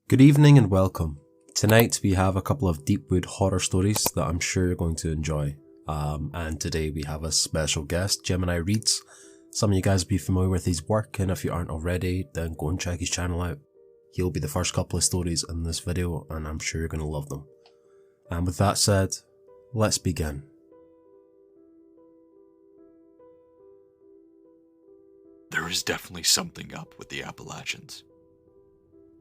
Good evening and welcome. Tonight we have a couple of Deepwood horror stories that I'm sure you're going to enjoy. And today we have a special guest, Gemini Reads. Some of you guys will be familiar with his work, and if you aren't already, then go and check his channel out. He'll be the first couple of stories in this video, and I'm sure you're going to love them. And with that said, let's begin. There is definitely something up with the Appalachians.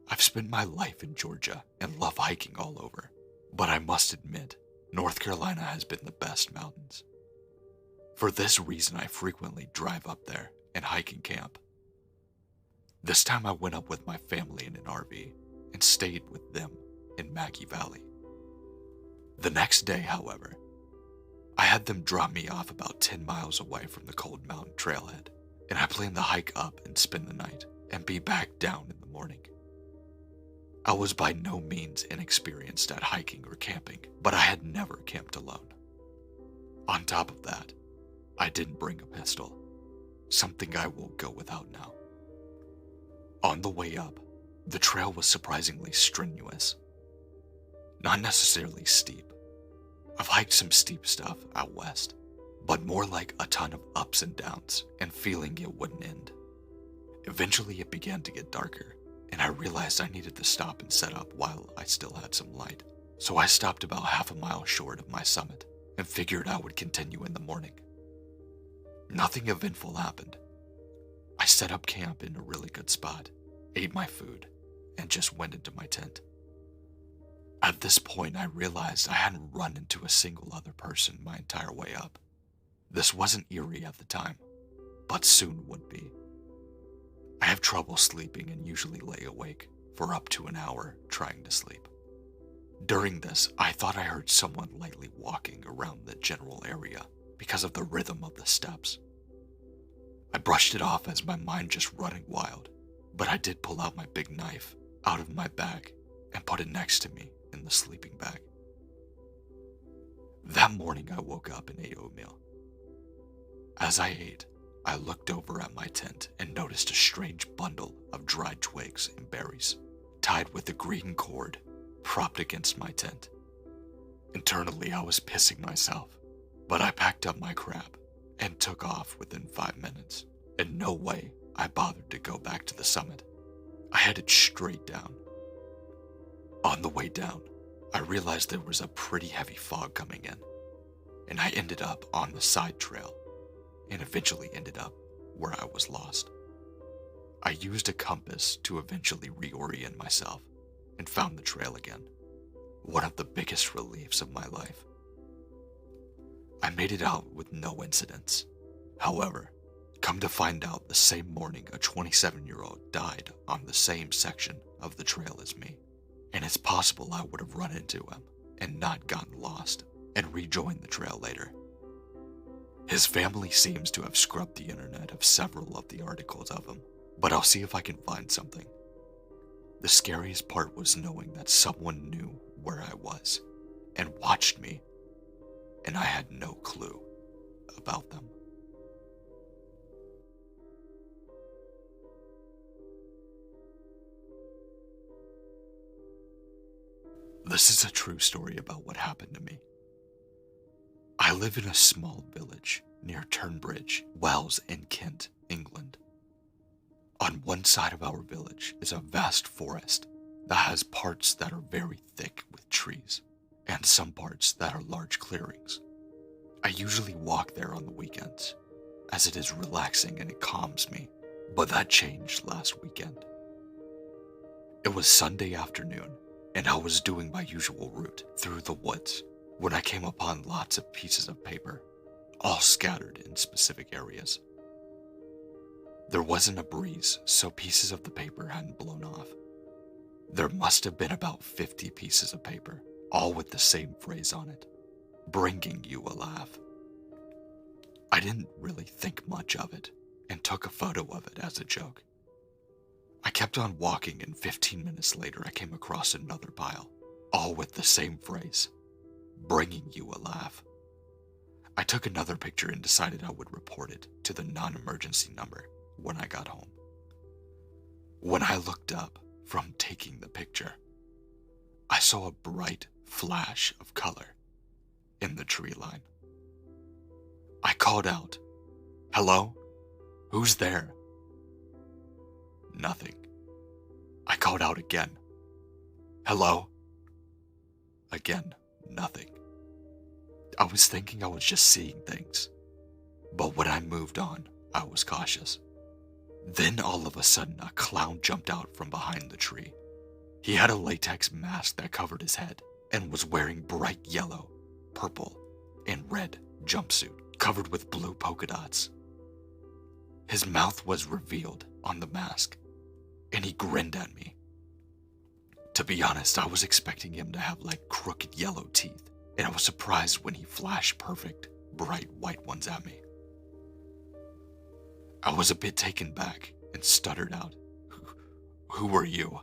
I've spent my life in Georgia and love hiking all over, but I must admit, North Carolina has been the best mountains. For this reason, I frequently drive up there and hike and camp. This time I went up with my family in an RV and stayed with them in Maggie Valley. The next day, however, I had them drop me off about 10 miles away from the cold mountain trailhead, and I planned to hike up and spend the night and be back down in the morning. I was by no means inexperienced at hiking or camping, but I had never camped alone. On top of that, I didn't bring a pistol, something I will go without now. On the way up, the trail was surprisingly strenuous. Not necessarily steep. I've hiked some steep stuff out west, but more like a ton of ups and downs and feeling it wouldn't end. Eventually it began to get darker, and I realized I needed to stop and set up while I still had some light. So I stopped about half a mile short of my summit and figured I would continue in the morning. Nothing eventful happened. I set up camp in a really good spot, ate my food, and just went into my tent. At this point, I realized I hadn't run into a single other person my entire way up. This wasn't eerie at the time, but soon would be. I have trouble sleeping and usually lay awake for up to an hour trying to sleep. During this, I thought I heard someone lightly walking around the general area because of the rhythm of the steps. I brushed it off as my mind just running wild, but I did pull out my big knife out of my bag and put it next to me in the sleeping bag. That morning I woke up and ate oatmeal. As I ate, I looked over at my tent and noticed a strange bundle of dried twigs and berries, tied with a green cord, propped against my tent. Internally, I was pissing myself, but I packed up my crap and took off within 5 minutes. In no way I bothered to go back to the summit. I headed straight down. On the way down, I realized there was a pretty heavy fog coming in, and I ended up on the side trail and eventually ended up where I was lost. I used a compass to eventually reorient myself and found the trail again, one of the biggest reliefs of my life. I made it out with no incidents. However, come to find out the same morning a 27-year-old died on the same section of the trail as me, and it's possible I would have run into him and not gotten lost and rejoined the trail later. His family seems to have scrubbed the internet of several of the articles of him, but I'll see if I can find something. The scariest part was knowing that someone knew where I was and watched me, and I had no clue about them. This is a true story about what happened to me. I live in a small village near Turnbridge, Wells in Kent, England. On one side of our village is a vast forest that has parts that are very thick with trees and some parts that are large clearings. I usually walk there on the weekends as it is relaxing and it calms me, but that changed last weekend. It was Sunday afternoon and I was doing my usual route through the woods when I came upon lots of pieces of paper, all scattered in specific areas. There wasn't a breeze, so pieces of the paper hadn't blown off. There must have been about 50 pieces of paper, all with the same phrase on it, bringing you a laugh. I didn't really think much of it and took a photo of it as a joke. I kept on walking and 15 minutes later I came across another pile, all with the same phrase, bringing you a laugh. I took another picture and decided I would report it to the non-emergency number when I got home. When I looked up from taking the picture, I saw a bright flash of color in the tree line. I called out, "Hello? Who's there?" Nothing. I called out again, "Hello?" Again, nothing. I was thinking I was just seeing things, but when I moved on, I was cautious. Then all of a sudden, a clown jumped out from behind the tree. He had a latex mask that covered his head and was wearing bright yellow, purple, and red jumpsuit covered with blue polka dots. His mouth was revealed on the mask, and he grinned at me. To be honest, I was expecting him to have like crooked yellow teeth, and I was surprised when he flashed perfect, bright white ones at me. I was a bit taken back and stuttered out, "Who are you?"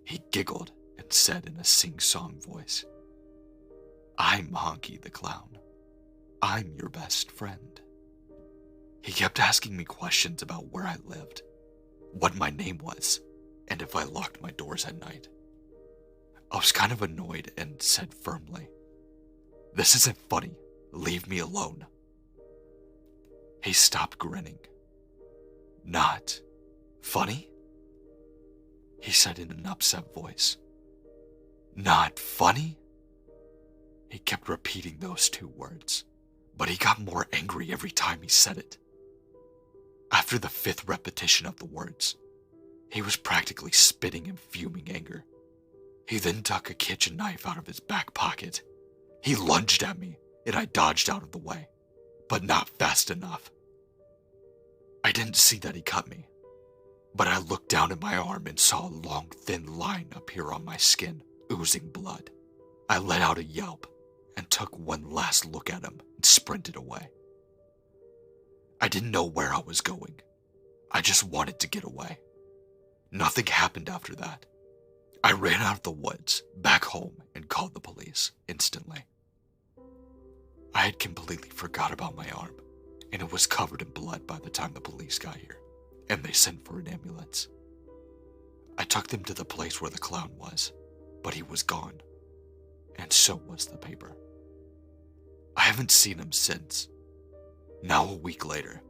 He giggled and said in a sing-song voice, "I'm Honky the Clown. I'm your best friend." He kept asking me questions about where I lived, what my name was, and if I locked my doors at night. I was kind of annoyed and said firmly, "This isn't funny. Leave me alone." He stopped grinning. "Not funny?" he said in an upset voice. "Not funny?" He kept repeating those two words, but he got more angry every time he said it. After the fifth repetition of the words, he was practically spitting in fuming anger. He then took a kitchen knife out of his back pocket. He lunged at me, and I dodged out of the way, but not fast enough. I didn't see that he cut me, but I looked down at my arm and saw a long, thin line appear on my skin, oozing blood. I let out a yelp and took one last look at him and sprinted away. I didn't know where I was going. I just wanted to get away. Nothing happened after that. I ran out of the woods, back home, and called the police instantly. I had completely forgot about my arm, and it was covered in blood by the time the police got here, and they sent for an ambulance. I took them to the place where the clown was, but he was gone, and so was the paper. I haven't seen him since. Now a week later,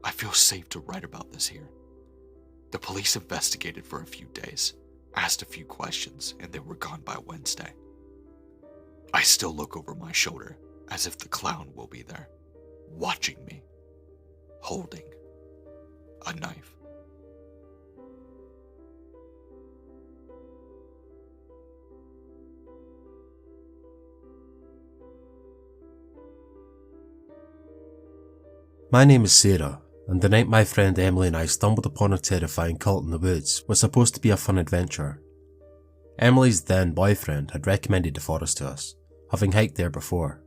I feel safe to write about this here. The police investigated for a few days, asked a few questions, and they were gone by Wednesday. I still look over my shoulder as if the clown will be there, watching me, holding a knife. My name is Sarah, and the night my friend Emily and I stumbled upon a terrifying cult in the woods was supposed to be a fun adventure. Emily's then boyfriend had recommended the forest to us, having hiked there before.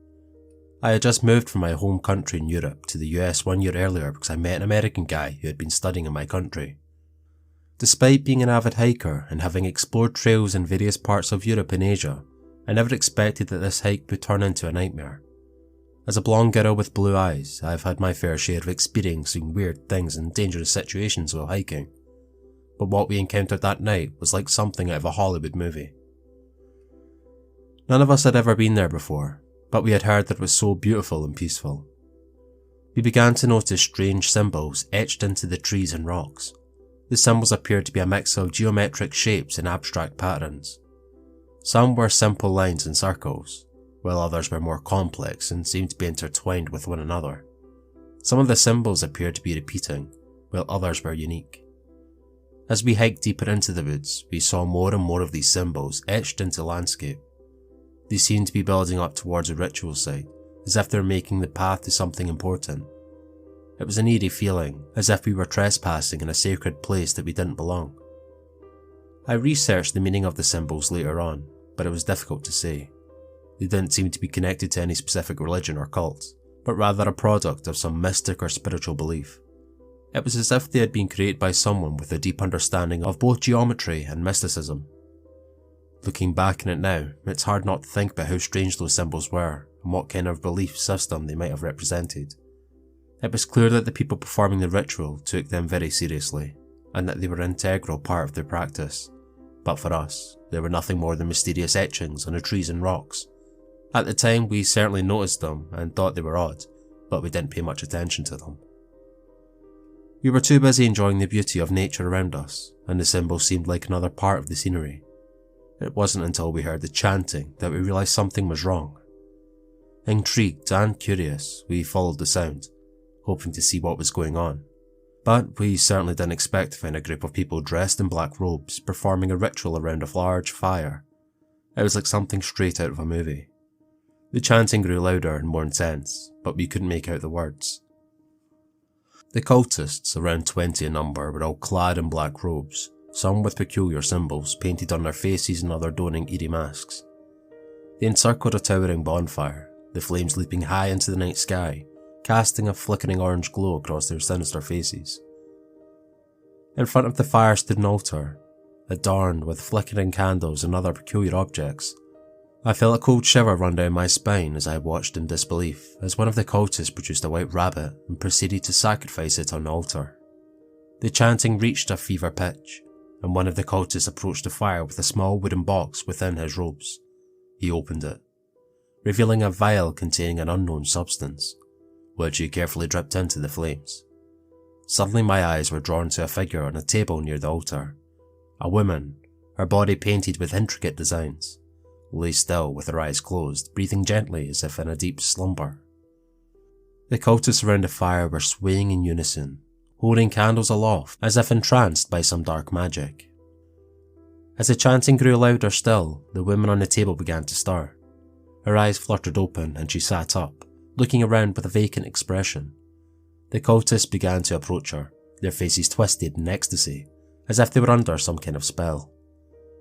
I had just moved from my home country in Europe to the US 1 year earlier because I met an American guy who had been studying in my country. Despite being an avid hiker and having explored trails in various parts of Europe and Asia, I never expected that this hike would turn into a nightmare. As a blonde girl with blue eyes, I have had my fair share of experiencing weird things and dangerous situations while hiking, but what we encountered that night was like something out of a Hollywood movie. None of us had ever been there before, but we had heard that it was so beautiful and peaceful. We began to notice strange symbols etched into the trees and rocks. The symbols appeared to be a mix of geometric shapes and abstract patterns. Some were simple lines and circles, while others were more complex and seemed to be intertwined with one another. Some of the symbols appeared to be repeating, while others were unique. As we hiked deeper into the woods, we saw more and more of these symbols etched into landscape. They seemed to be building up towards a ritual site, as if they were making the path to something important. It was an eerie feeling, as if we were trespassing in a sacred place that we didn't belong. I researched the meaning of the symbols later on, but it was difficult to say. They didn't seem to be connected to any specific religion or cult, but rather a product of some mystic or spiritual belief. It was as if they had been created by someone with a deep understanding of both geometry and mysticism. Looking back on it now, it's hard not to think about how strange those symbols were and what kind of belief system they might have represented. It was clear that the people performing the ritual took them very seriously, and that they were an integral part of their practice. but for us, they were nothing more than mysterious etchings on the trees and rocks. At the time, we certainly noticed them and thought they were odd, but we didn't pay much attention to them. We were too busy enjoying the beauty of nature around us, and the symbols seemed like another part of the scenery. It wasn't until we heard the chanting that we realised something was wrong. Intrigued and curious, we followed the sound, hoping to see what was going on. But we certainly didn't expect to find a group of people dressed in black robes performing a ritual around a large fire. It was like something straight out of a movie. The chanting grew louder and more intense, but we couldn't make out the words. The cultists, around 20 in number, were all clad in black robes, some with peculiar symbols painted on their faces and other donning eerie masks. They encircled a towering bonfire, the flames leaping high into the night sky, casting a flickering orange glow across their sinister faces. In front of the fire stood an altar, adorned with flickering candles and other peculiar objects. I felt a cold shiver run down my spine as I watched in disbelief as one of the cultists produced a white rabbit and proceeded to sacrifice it on the altar. The chanting reached a fever pitch, and one of the cultists approached the fire with a small wooden box within his robes. He opened it, revealing a vial containing an unknown substance, which he carefully dripped into the flames. Suddenly my eyes were drawn to a figure on a table near the altar. A woman, her body painted with intricate designs, lay still with her eyes closed, breathing gently as if in a deep slumber. The cultists around the fire were swaying in unison, holding candles aloft as if entranced by some dark magic. As the chanting grew louder still, the woman on the table began to stir. Her eyes fluttered open and she sat up, looking around with a vacant expression. The cultists began to approach her, their faces twisted in ecstasy, as if they were under some kind of spell.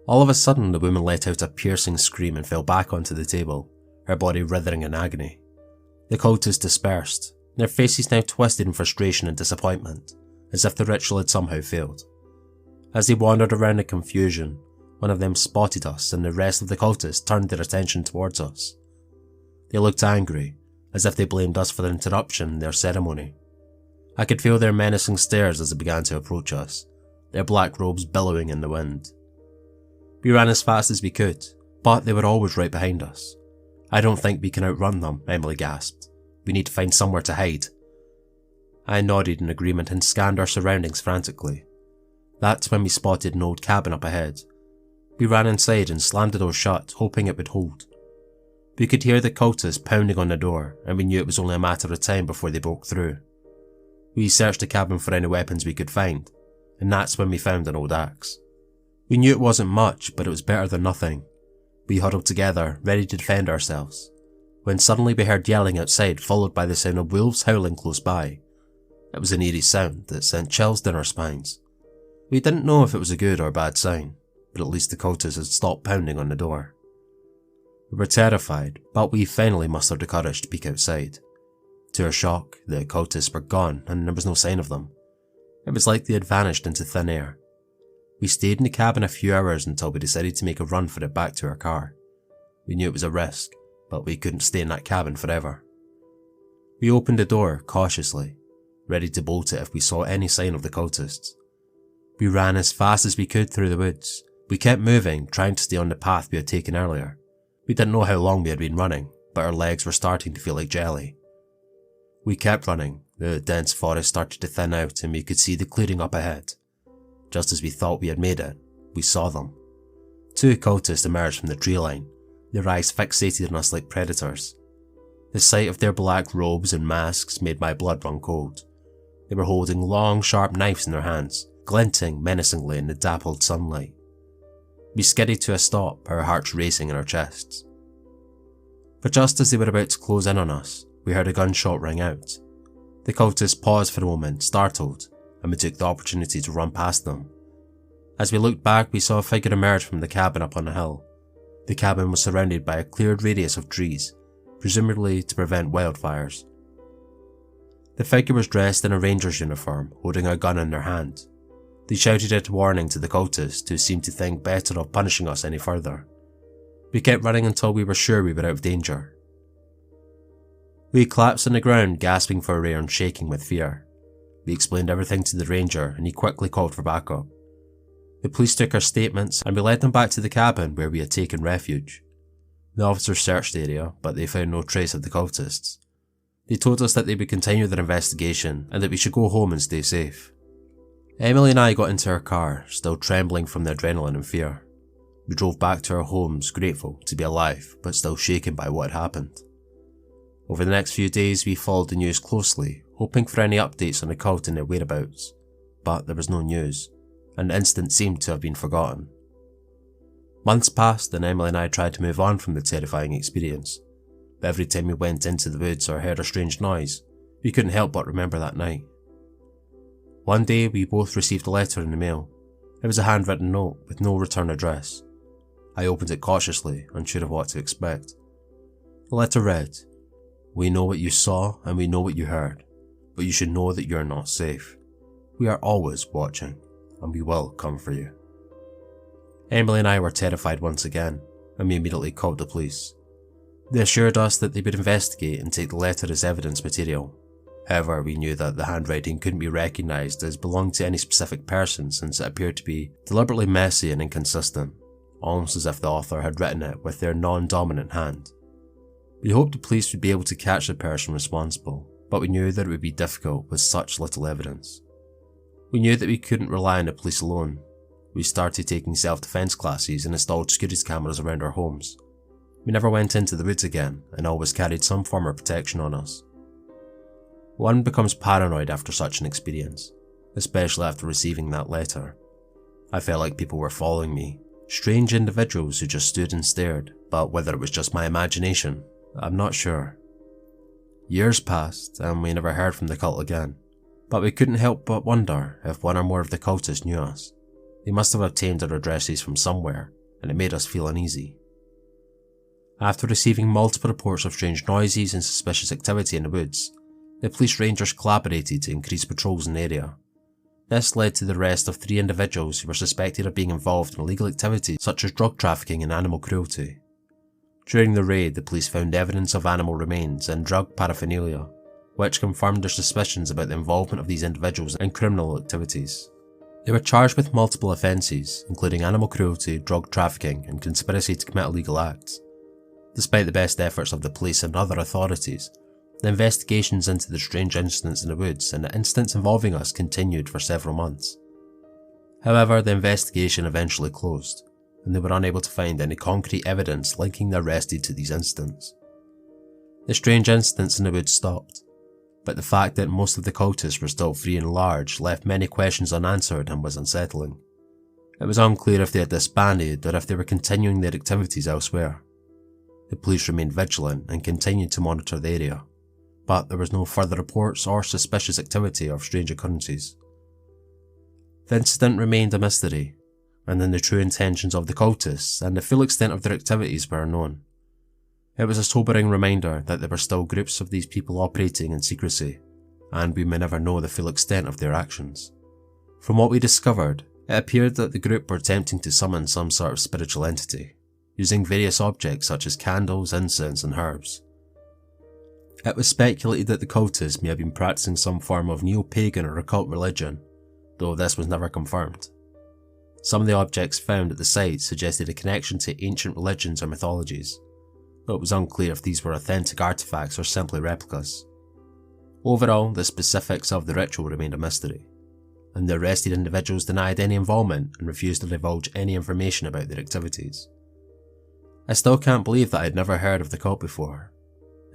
All of a sudden, the woman let out a piercing scream and fell back onto the table, her body writhing in agony. The cultists dispersed, their faces now twisted in frustration and disappointment, as if the ritual had somehow failed. As they wandered around in confusion, one of them spotted us and the rest of the cultists turned their attention towards us. They looked angry, as if they blamed us for the interruption in their ceremony. I could feel their menacing stares as they began to approach us, their black robes billowing in the wind. We ran as fast as we could, but they were always right behind us. I don't think we can outrun them, Emily gasped. We need to find somewhere to hide. I nodded in agreement and scanned our surroundings frantically. That's when we spotted an old cabin up ahead. We ran inside and slammed the door shut, hoping it would hold. We could hear the cultists pounding on the door, and we knew it was only a matter of time before they broke through. We searched the cabin for any weapons we could find, and that's when we found an old axe. We knew it wasn't much, but it was better than nothing. We huddled together, ready to defend ourselves, when suddenly we heard yelling outside, followed by the sound of wolves howling close by. It was an eerie sound that sent chills down our spines. We didn't know if it was a good or bad sign, but at least the cultists had stopped pounding on the door. We were terrified, but we finally mustered the courage to peek outside. To our shock, the cultists were gone and there was no sign of them. It was like they had vanished into thin air. We stayed in the cabin a few hours until we decided to make a run for it back to our car. We knew it was a risk, but we couldn't stay in that cabin forever. We opened the door cautiously, ready to bolt it if we saw any sign of the cultists. We ran as fast as we could through the woods. We kept moving, trying to stay on the path we had taken earlier. We didn't know how long we had been running, but our legs were starting to feel like jelly. We kept running. The dense forest started to thin out and we could see the clearing up ahead. Just as we thought we had made it, we saw them. Two cultists emerged from the tree line, their eyes fixated on us like predators. The sight of their black robes and masks made my blood run cold. They were holding long, sharp knives in their hands, glinting menacingly in the dappled sunlight. We skidded to a stop, our hearts racing in our chests. But just as they were about to close in on us, we heard a gunshot ring out. The cultists paused for a moment, startled, and we took the opportunity to run past them. As we looked back, we saw a figure emerge from the cabin up on the hill. The cabin was surrounded by a cleared radius of trees, presumably to prevent wildfires. The figure was dressed in a ranger's uniform, holding a gun in their hand. They shouted out a warning to the cultists, who seemed to think better of punishing us any further. We kept running until we were sure we were out of danger. We collapsed on the ground, gasping for air and shaking with fear. We explained everything to the ranger and he quickly called for backup. The police took our statements and we led them back to the cabin where we had taken refuge. The officers searched the area, but they found no trace of the cultists. They told us that they would continue their investigation and that we should go home and stay safe. Emily and I got into our car, still trembling from the adrenaline and fear. We drove back to our homes, grateful to be alive, but still shaken by what had happened. Over the next few days, we followed the news closely, hoping for any updates on the cult and their whereabouts, but there was no news, and the incident seemed to have been forgotten. Months passed and Emily and I tried to move on from the terrifying experience, but every time we went into the woods or heard a strange noise, we couldn't help but remember that night. One day, we both received a letter in the mail. It was a handwritten note with no return address. I opened it cautiously, unsure of what to expect. The letter read, "We know what you saw and we know what you heard, but you should know that you are not safe. We are always watching, and we will come for you." Emily and I were terrified once again, and we immediately called the police. They assured us that they would investigate and take the letter as evidence material. However, we knew that the handwriting couldn't be recognised as belonging to any specific person since it appeared to be deliberately messy and inconsistent, almost as if the author had written it with their non-dominant hand. We hoped the police would be able to catch the person responsible, but we knew that it would be difficult with such little evidence. We knew that we couldn't rely on the police alone. We started taking self-defence classes and installed security cameras around our homes. We never went into the woods again and always carried some form of protection on us. One becomes paranoid after such an experience, especially after receiving that letter. I felt like people were following me, strange individuals who just stood and stared, but whether it was just my imagination, I'm not sure. Years passed and we never heard from the cult again, but we couldn't help but wonder if one or more of the cultists knew us. They must have obtained our addresses from somewhere, and it made us feel uneasy. After receiving multiple reports of strange noises and suspicious activity in the woods, the police rangers collaborated to increase patrols in the area. This led to the arrest of 3 individuals who were suspected of being involved in illegal activities such as drug trafficking and animal cruelty. During the raid, the police found evidence of animal remains and drug paraphernalia, which confirmed their suspicions about the involvement of these individuals in criminal activities. They were charged with multiple offences, including animal cruelty, drug trafficking, and conspiracy to commit illegal acts. Despite the best efforts of the police and other authorities, the investigations into the strange incidents in the woods and the incidents involving us continued for several months. However, the investigation eventually closed, and they were unable to find any concrete evidence linking the arrested to these incidents. The strange incidents in the woods stopped, but the fact that most of the cultists were still free and large left many questions unanswered and was unsettling. It was unclear if they had disbanded or if they were continuing their activities elsewhere. The police remained vigilant and continued to monitor the area, but there was no further reports or suspicious activity of strange occurrences. The incident remained a mystery, and then the true intentions of the cultists and the full extent of their activities were unknown. It was a sobering reminder that there were still groups of these people operating in secrecy, and we may never know the full extent of their actions. From what we discovered, it appeared that the group were attempting to summon some sort of spiritual entity, using various objects such as candles, incense, and herbs. It was speculated that the cultists may have been practicing some form of neo-pagan or occult religion, though this was never confirmed. Some of the objects found at the site suggested a connection to ancient religions or mythologies, though it was unclear if these were authentic artifacts or simply replicas. Overall, the specifics of the ritual remained a mystery, and the arrested individuals denied any involvement and refused to divulge any information about their activities. I still can't believe that I had never heard of the cult before.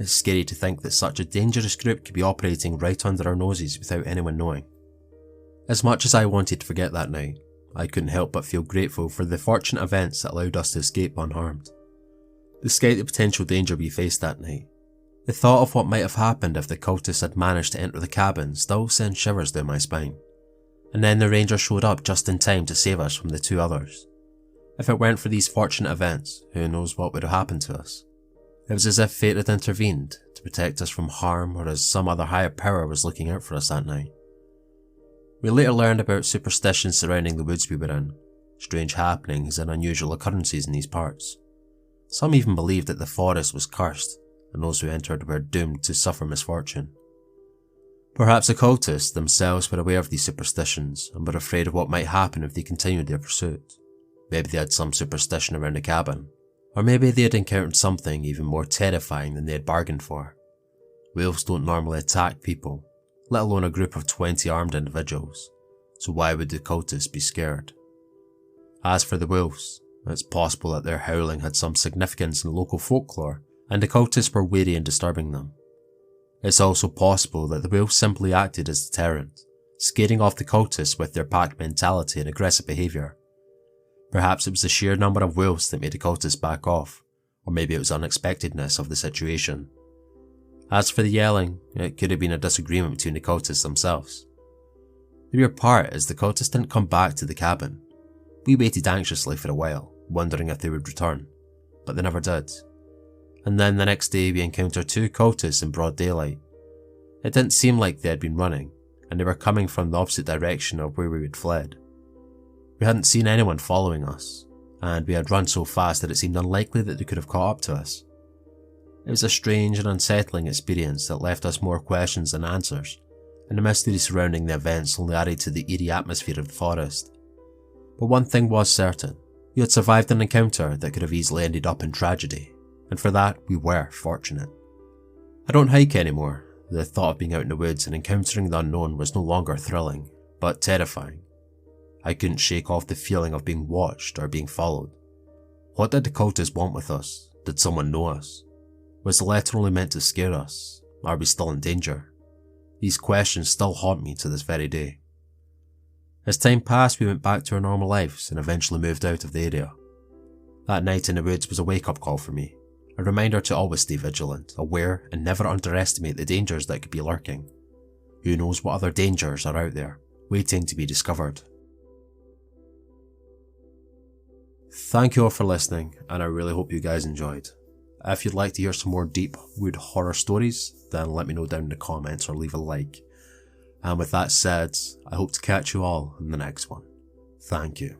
It's scary to think that such a dangerous group could be operating right under our noses without anyone knowing. As much as I wanted to forget that night, I couldn't help but feel grateful for the fortunate events that allowed us to escape unharmed. Despite the potential danger we faced that night, the thought of what might have happened if the cultists had managed to enter the cabin still sent shivers down my spine. And then the ranger showed up just in time to save us from the 2 others. If it weren't for these fortunate events, who knows what would have happened to us. It was as if fate had intervened to protect us from harm, or as some other higher power was looking out for us that night. We later learned about superstitions surrounding the woods we were in, strange happenings and unusual occurrences in these parts. Some even believed that the forest was cursed, and those who entered were doomed to suffer misfortune. Perhaps the cultists themselves were aware of these superstitions and were afraid of what might happen if they continued their pursuit. Maybe they had some superstition around the cabin, or maybe they had encountered something even more terrifying than they had bargained for. Wolves don't normally attack people, let alone a group of 20 armed individuals, so why would the cultists be scared? As for the wolves, it's possible that their howling had some significance in local folklore, and the cultists were wary in disturbing them. It's also possible that the wolves simply acted as a deterrent, scaring off the cultists with their pack mentality and aggressive behaviour. Perhaps it was the sheer number of wolves that made the cultists back off, or maybe it was the unexpectedness of the situation. As for the yelling, it could have been a disagreement between the cultists themselves. The weird part is the cultists didn't come back to the cabin. We waited anxiously for a while, wondering if they would return, but they never did. And then the next day we encountered 2 cultists in broad daylight. It didn't seem like they had been running, and they were coming from the opposite direction of where we had fled. We hadn't seen anyone following us, and we had run so fast that it seemed unlikely that they could have caught up to us. It was a strange and unsettling experience that left us more questions than answers, and the mystery surrounding the events only added to the eerie atmosphere of the forest. But one thing was certain: we had survived an encounter that could have easily ended up in tragedy, and for that we were fortunate. I don't hike anymore. The thought of being out in the woods and encountering the unknown was no longer thrilling, but terrifying. I couldn't shake off the feeling of being watched or being followed. What did the cultists want with us? Did someone know us? Was the letter only meant to scare us? Are we still in danger? These questions still haunt me to this very day. As time passed, we went back to our normal lives and eventually moved out of the area. That night in the woods was a wake-up call for me, a reminder to always stay vigilant, aware, and never underestimate the dangers that could be lurking. Who knows what other dangers are out there, waiting to be discovered. Thank you all for listening, and I really hope you guys enjoyed. If you'd like to hear some more deep wood horror stories, then let me know down in the comments or leave a like. And with that said, I hope to catch you all in the next one. Thank you.